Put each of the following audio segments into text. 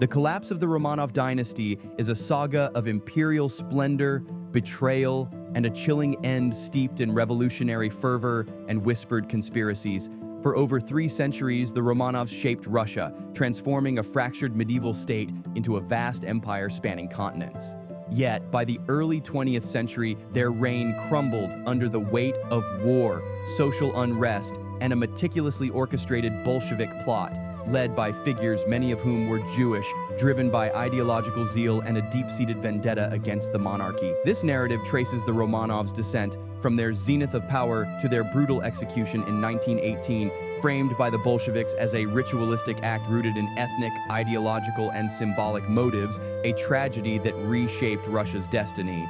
The collapse of the Romanov dynasty is a saga of imperial splendor, betrayal, and a chilling end steeped in revolutionary fervor and whispered conspiracies. For over 3 centuries, the Romanovs shaped Russia, transforming a fractured medieval state into a vast empire spanning continents. Yet, by the early 20th century, their reign crumbled under the weight of war, social unrest, and a meticulously orchestrated Bolshevik plot, led by figures many of whom were Jewish, driven by ideological zeal and a deep-seated vendetta against the monarchy. This narrative traces the Romanovs' descent from their zenith of power to their brutal execution in 1918, framed by the Bolsheviks as a ritualistic act rooted in ethnic, ideological, and symbolic motives, a tragedy that reshaped Russia's destiny.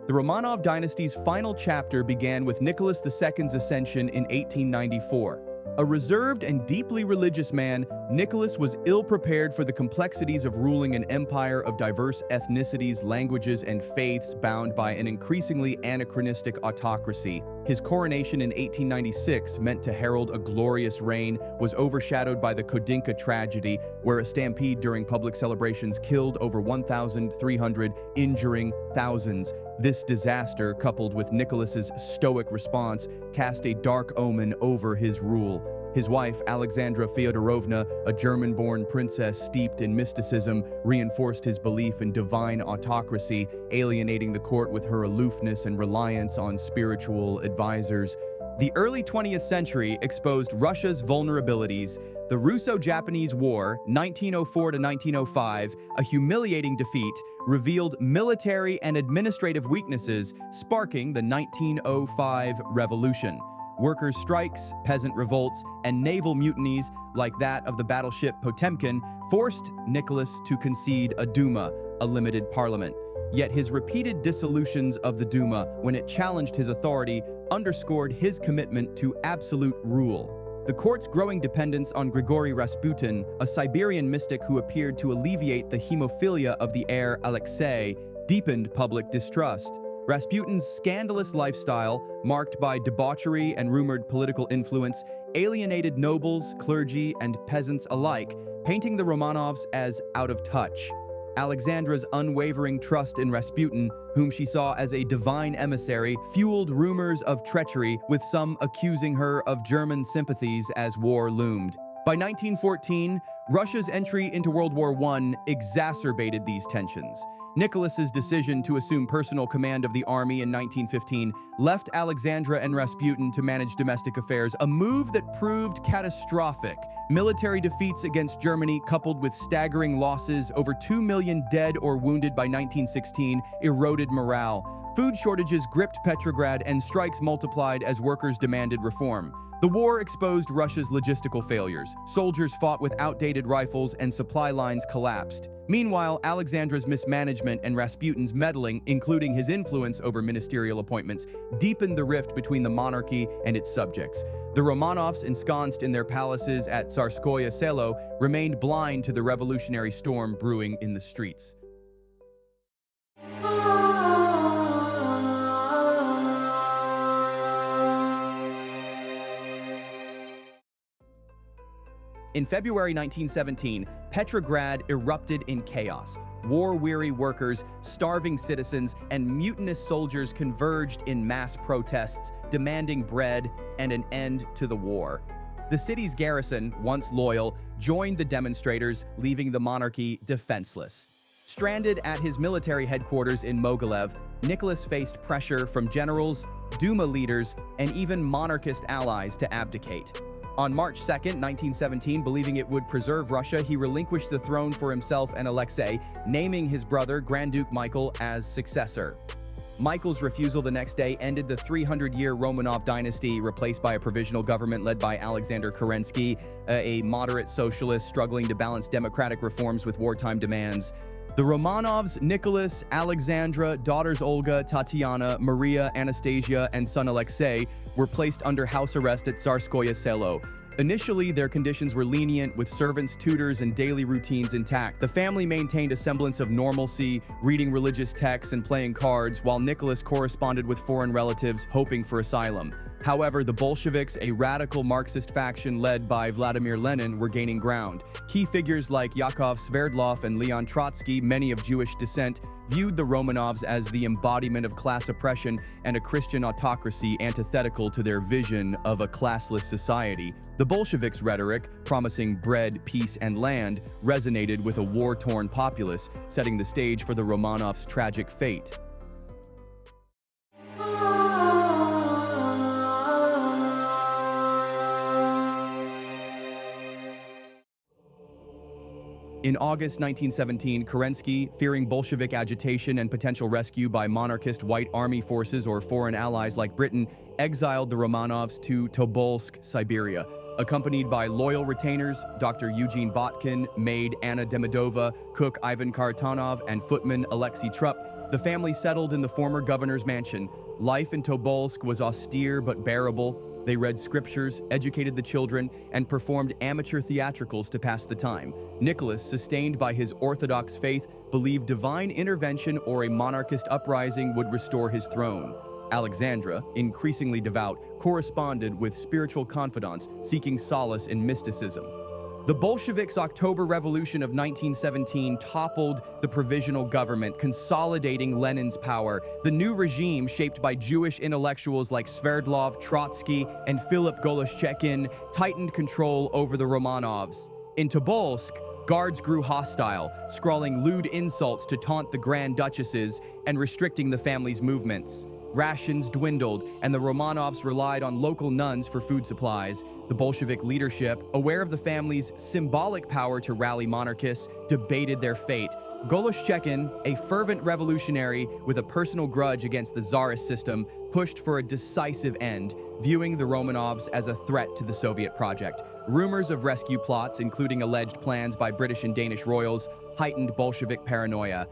The Romanov dynasty's final chapter began with Nicholas II's ascension in 1894. A reserved and deeply religious man, Nicholas was ill-prepared for the complexities of ruling an empire of diverse ethnicities, languages, and faiths bound by an increasingly anachronistic autocracy. His coronation in 1896, meant to herald a glorious reign, was overshadowed by the Kodinka tragedy, where a stampede during public celebrations killed over 1,300, injuring thousands. This disaster, coupled with Nicholas's stoic response, cast a dark omen over his rule. His wife, Alexandra Feodorovna, a German-born princess steeped in mysticism, reinforced his belief in divine autocracy, alienating the court with her aloofness and reliance on spiritual advisors. The early 20th century exposed Russia's vulnerabilities. The Russo-Japanese War, 1904 to 1905, a humiliating defeat, revealed military and administrative weaknesses, sparking the 1905 revolution. Workers' strikes, peasant revolts, and naval mutinies, like that of the battleship Potemkin, forced Nicholas to concede a Duma, a limited parliament. Yet his repeated dissolutions of the Duma, when it challenged his authority, underscored his commitment to absolute rule. The court's growing dependence on Grigory Rasputin, a Siberian mystic who appeared to alleviate the hemophilia of the heir Alexei, deepened public distrust. Rasputin's scandalous lifestyle, marked by debauchery and rumored political influence, alienated nobles, clergy, and peasants alike, painting the Romanovs as out of touch. Alexandra's unwavering trust in Rasputin, whom she saw as a divine emissary, fueled rumors of treachery, with some accusing her of German sympathies as war loomed. By 1914, Russia's entry into World War I exacerbated these tensions. Nicholas's decision to assume personal command of the army in 1915 left Alexandra and Rasputin to manage domestic affairs, a move that proved catastrophic. Military defeats against Germany, coupled with staggering losses, over 2 million dead or wounded by 1916, eroded morale. Food shortages gripped Petrograd and strikes multiplied as workers demanded reform. The war exposed Russia's logistical failures. Soldiers fought with outdated rifles and supply lines collapsed. Meanwhile, Alexandra's mismanagement and Rasputin's meddling, including his influence over ministerial appointments, deepened the rift between the monarchy and its subjects. The Romanovs, ensconced in their palaces at Tsarskoye Selo, remained blind to the revolutionary storm brewing in the streets. In February 1917, Petrograd erupted in chaos. War-weary workers, starving citizens, and mutinous soldiers converged in mass protests, demanding bread and an end to the war. The city's garrison, once loyal, joined the demonstrators, leaving the monarchy defenseless. Stranded at his military headquarters in Mogilev, Nicholas faced pressure from generals, Duma leaders, and even monarchist allies to abdicate. On March 2, 1917, believing it would preserve Russia, he relinquished the throne for himself and Alexei, naming his brother, Grand Duke Michael, as successor. Michael's refusal the next day ended the 300-year Romanov dynasty, replaced by a provisional government led by Alexander Kerensky, a moderate socialist struggling to balance democratic reforms with wartime demands. The Romanovs, Nicholas, Alexandra, daughters Olga, Tatiana, Maria, Anastasia, and son Alexei, were placed under house arrest at Tsarskoye Selo. Initially, their conditions were lenient, with servants, tutors, and daily routines intact. The family maintained a semblance of normalcy, reading religious texts and playing cards, while Nicholas corresponded with foreign relatives, hoping for asylum. However, the Bolsheviks, a radical Marxist faction led by Vladimir Lenin, were gaining ground. Key figures like Yakov Sverdlov and Leon Trotsky, many of Jewish descent, viewed the Romanovs as the embodiment of class oppression and a Christian autocracy antithetical to their vision of a classless society. The Bolsheviks' rhetoric, promising bread, peace, and land, resonated with a war-torn populace, setting the stage for the Romanovs' tragic fate. In August 1917, Kerensky, fearing Bolshevik agitation and potential rescue by monarchist White Army forces or foreign allies like Britain, exiled the Romanovs to Tobolsk, Siberia. Accompanied by loyal retainers, Dr. Eugene Botkin, maid Anna Demidova, cook Ivan Karatanov, and footman Alexei Trupp, the family settled in the former governor's mansion. Life in Tobolsk was austere but bearable. They read scriptures, educated the children, and performed amateur theatricals to pass the time. Nicholas, sustained by his Orthodox faith, believed divine intervention or a monarchist uprising would restore his throne. Alexandra, increasingly devout, corresponded with spiritual confidants, seeking solace in mysticism. The Bolsheviks' October Revolution of 1917 toppled the provisional government, consolidating Lenin's power. The new regime, shaped by Jewish intellectuals like Sverdlov, Trotsky, and Philip Goloshchekin, tightened control over the Romanovs. In Tobolsk, guards grew hostile, scrawling lewd insults to taunt the Grand Duchesses and restricting the family's movements. Rations dwindled, and the Romanovs relied on local nuns for food supplies. The Bolshevik leadership, aware of the family's symbolic power to rally monarchists, debated their fate. Goloshchekin, a fervent revolutionary with a personal grudge against the Tsarist system, pushed for a decisive end, viewing the Romanovs as a threat to the Soviet project. Rumors of rescue plots, including alleged plans by British and Danish royals, heightened Bolshevik paranoia.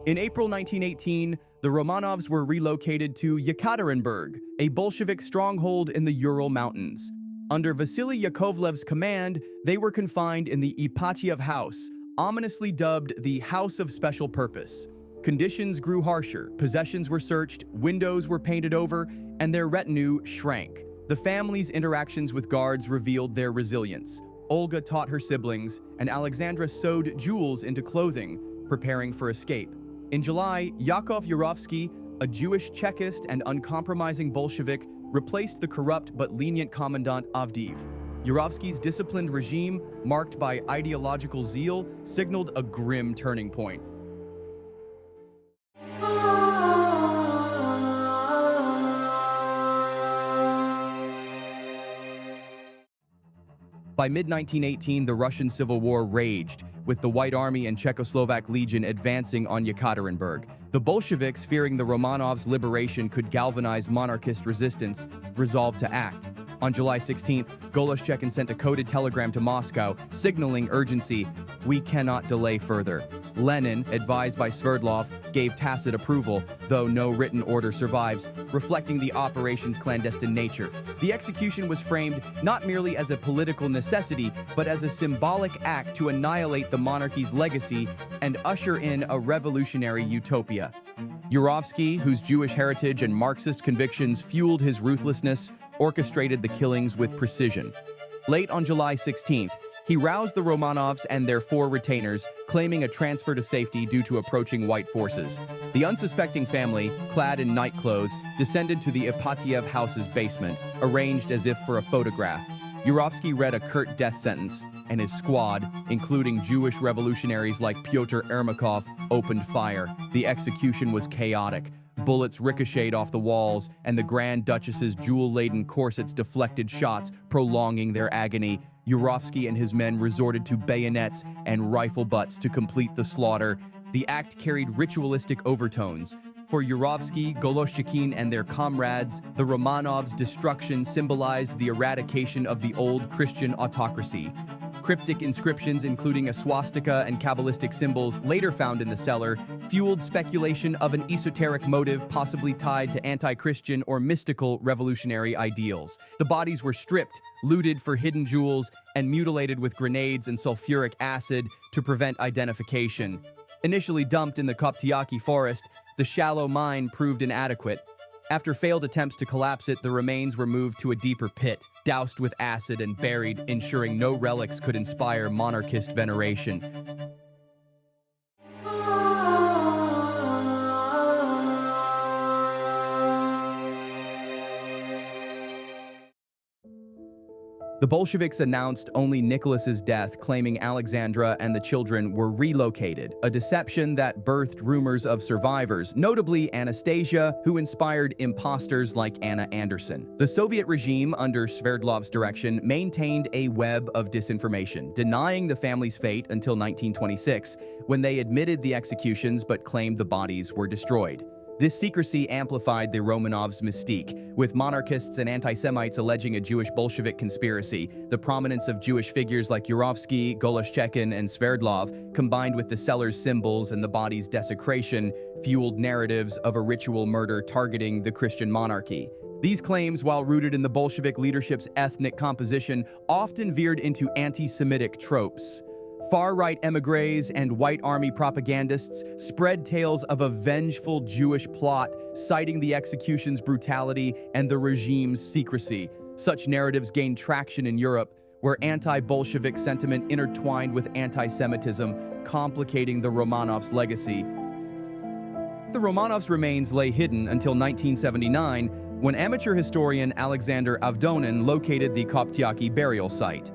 In April 1918, the Romanovs were relocated to Yekaterinburg, a Bolshevik stronghold in the Ural Mountains. Under Vasily Yakovlev's command, they were confined in the Ipatiev House, ominously dubbed the House of Special Purpose. Conditions grew harsher, possessions were searched, windows were painted over, and their retinue shrank. The family's interactions with guards revealed their resilience. Olga taught her siblings, and Alexandra sewed jewels into clothing, preparing for escape. In July, Yakov Yurovsky, a Jewish Chekist and uncompromising Bolshevik, replaced the corrupt but lenient Commandant Avdiv. Yurovsky's disciplined regime, marked by ideological zeal, signaled a grim turning point. By mid-1918, the Russian Civil War raged, with the White Army and Czechoslovak Legion advancing on Yekaterinburg. The Bolsheviks, fearing the Romanovs' liberation could galvanize monarchist resistance, resolved to act. On July 16th, Goloshchekin sent a coded telegram to Moscow, signaling urgency. "We cannot delay further." Lenin, advised by Sverdlov, gave tacit approval, though no written order survives, reflecting the operation's clandestine nature. The execution was framed not merely as a political necessity, but as a symbolic act to annihilate the monarchy's legacy and usher in a revolutionary utopia. Yurovsky, whose Jewish heritage and Marxist convictions fueled his ruthlessness, orchestrated the killings with precision. Late on July 16th, he roused the Romanovs and their 4 retainers, claiming a transfer to safety due to approaching white forces. The unsuspecting family, clad in night clothes, descended to the Ipatiev house's basement, arranged as if for a photograph. Yurovsky read a curt death sentence, and his squad, including Jewish revolutionaries like Pyotr Ermakov, opened fire. The execution was chaotic. Bullets ricocheted off the walls, and the Grand Duchess's jewel-laden corsets deflected shots, prolonging their agony. Yurovsky and his men resorted to bayonets and rifle butts to complete the slaughter. The act carried ritualistic overtones. For Yurovsky, Goloshchekin, and their comrades, the Romanovs' destruction symbolized the eradication of the old Christian autocracy. Cryptic inscriptions, including a swastika and Kabbalistic symbols later found in the cellar, fueled speculation of an esoteric motive possibly tied to anti-Christian or mystical revolutionary ideals. The bodies were stripped, looted for hidden jewels, and mutilated with grenades and sulfuric acid to prevent identification. Initially dumped in the Koptyaki forest, the shallow mine proved inadequate. After failed attempts to collapse it, the remains were moved to a deeper pit, doused with acid and buried, ensuring no relics could inspire monarchist veneration. The Bolsheviks announced only Nicholas's death, claiming Alexandra and the children were relocated, a deception that birthed rumors of survivors, notably Anastasia, who inspired imposters like Anna Anderson. The Soviet regime, under Sverdlov's direction, maintained a web of disinformation, denying the family's fate until 1926, when they admitted the executions but claimed the bodies were destroyed. This secrecy amplified the Romanovs' mystique, with monarchists and anti-Semites alleging a Jewish Bolshevik conspiracy. The prominence of Jewish figures like Yurovsky, Goloshchekin, and Sverdlov, combined with the cellar's symbols and the body's desecration, fueled narratives of a ritual murder targeting the Christian monarchy. These claims, while rooted in the Bolshevik leadership's ethnic composition, often veered into anti-Semitic tropes. Far-right émigrés and white army propagandists spread tales of a vengeful Jewish plot, citing the execution's brutality and the regime's secrecy. Such narratives gained traction in Europe, where anti-Bolshevik sentiment intertwined with anti-Semitism, complicating the Romanovs' legacy. The Romanovs' remains lay hidden until 1979, when amateur historian Alexander Avdonin located the Koptyaki burial site.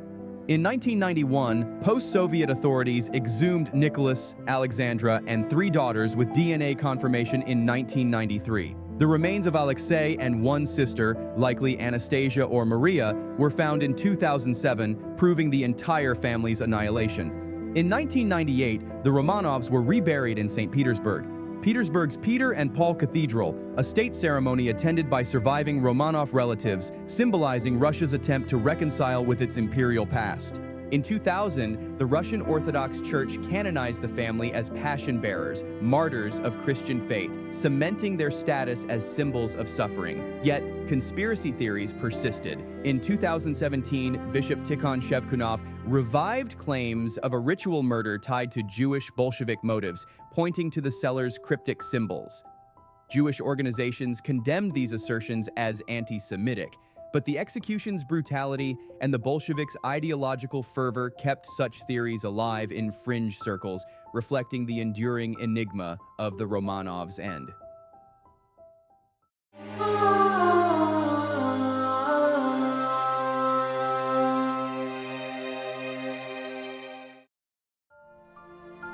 In 1991, post-Soviet authorities exhumed Nicholas, Alexandra, and 3 daughters with DNA confirmation in 1993. The remains of Alexei and 1 sister, likely Anastasia or Maria, were found in 2007, proving the entire family's annihilation. In 1998, the Romanovs were reburied in St. Petersburg's Peter and Paul Cathedral, a state ceremony attended by surviving Romanov relatives, symbolizing Russia's attempt to reconcile with its imperial past. In 2000, the Russian Orthodox Church canonized the family as passion-bearers, martyrs of Christian faith, cementing their status as symbols of suffering. Yet, conspiracy theories persisted. In 2017, Bishop Tikhon Shevkunov revived claims of a ritual murder tied to Jewish Bolshevik motives, pointing to the cellar's cryptic symbols. Jewish organizations condemned these assertions as anti-Semitic, but the execution's brutality and the Bolsheviks' ideological fervor kept such theories alive in fringe circles, reflecting the enduring enigma of the Romanovs' end.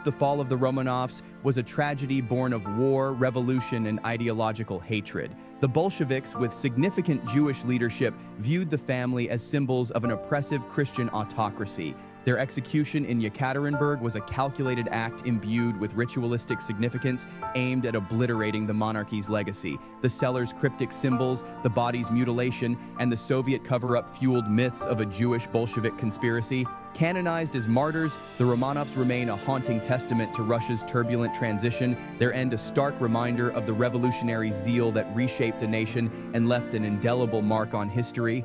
The fall of the Romanovs was a tragedy born of war, revolution, and ideological hatred. The Bolsheviks, with significant Jewish leadership, viewed the family as symbols of an oppressive Christian autocracy. Their execution in Yekaterinburg was a calculated act imbued with ritualistic significance aimed at obliterating the monarchy's legacy. The cellar's cryptic symbols, the body's mutilation, and the Soviet cover-up fueled myths of a Jewish Bolshevik conspiracy. Canonized as martyrs, the Romanovs remain a haunting testament to Russia's turbulent transition, their end a stark reminder of the revolutionary zeal that reshaped a nation and left an indelible mark on history.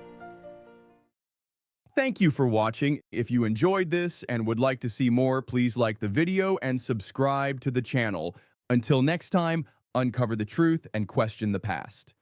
Thank you for watching. If you enjoyed this and would like to see more, please like the video and subscribe to the channel. Until next time, uncover the truth and question the past.